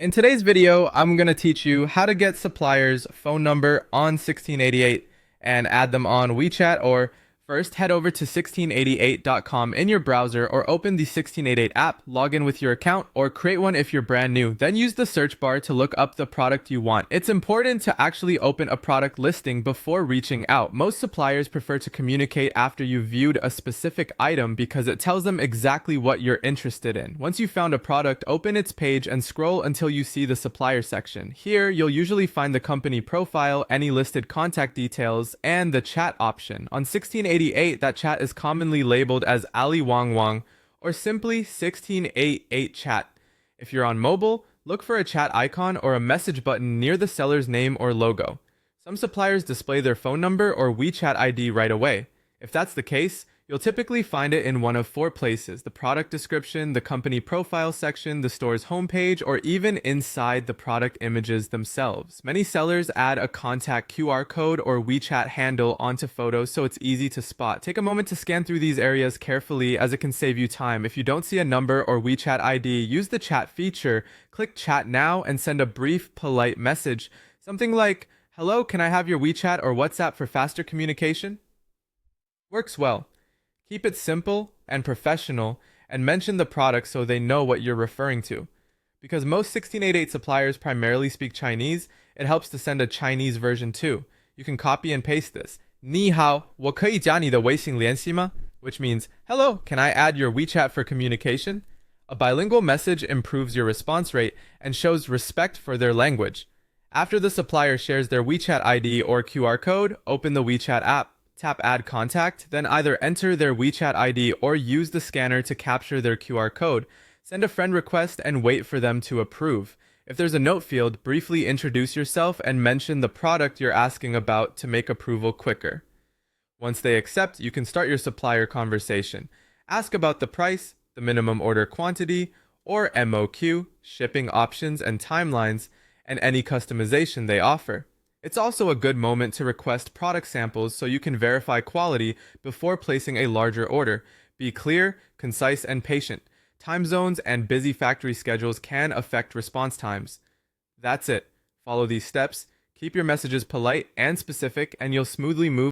In today's video, I'm going to teach you how to get suppliers' phone number on 1688 and add them on WeChat. Or first, head over to 1688.com in your browser or open the 1688 app, log in with your account, or create one if you're brand new. Then use the search bar to look up the product you want. It's important to actually open a product listing before reaching out. Most suppliers prefer to communicate after you've viewed a specific item because it tells them exactly what you're interested in. Once you've found a product, open its page and scroll until you see the supplier section. Here, you'll usually find the company profile, any listed contact details, and the chat option. On 1688, that chat is commonly labeled as Ali Wang Wang or simply 1688 chat. If you're on mobile, look for a chat icon or a message button near the seller's name or logo. Some suppliers display their phone number or WeChat ID right away. If that's the case, you'll typically find it in one of four places: the product description, the company profile section, the store's homepage, or even inside the product images themselves. Many sellers add a contact QR code or WeChat handle onto photos so it's easy to spot. Take a moment to scan through these areas carefully as it can save you time. If you don't see a number or WeChat ID, use the chat feature. Click chat now and send a brief, polite message. Something like, "Hello, can I have your WeChat or WhatsApp for faster communication?" Works well. Keep it simple and professional and mention the product so they know what you're referring to. Because most 1688 suppliers primarily speak Chinese, it helps to send a Chinese version too. You can copy and paste this. 你好，我可以加你的微信联系吗? Which means, "Hello, can I add your WeChat for communication?" A bilingual message improves your response rate and shows respect for their language. After the supplier shares their WeChat ID or QR code, open the WeChat app. Tap Add Contact, then either enter their WeChat ID or use the scanner to capture their QR code. Send a friend request and wait for them to approve. If there's a note field, briefly introduce yourself and mention the product you're asking about to make approval quicker. Once they accept, you can start your supplier conversation. Ask about the price, the minimum order quantity, or MOQ, shipping options and timelines, and any customization they offer. It's also a good moment to request product samples so you can verify quality before placing a larger order. Be clear, concise, and patient. Time zones and busy factory schedules can affect response times. That's it. Follow these steps, keep your messages polite and specific, and you'll smoothly move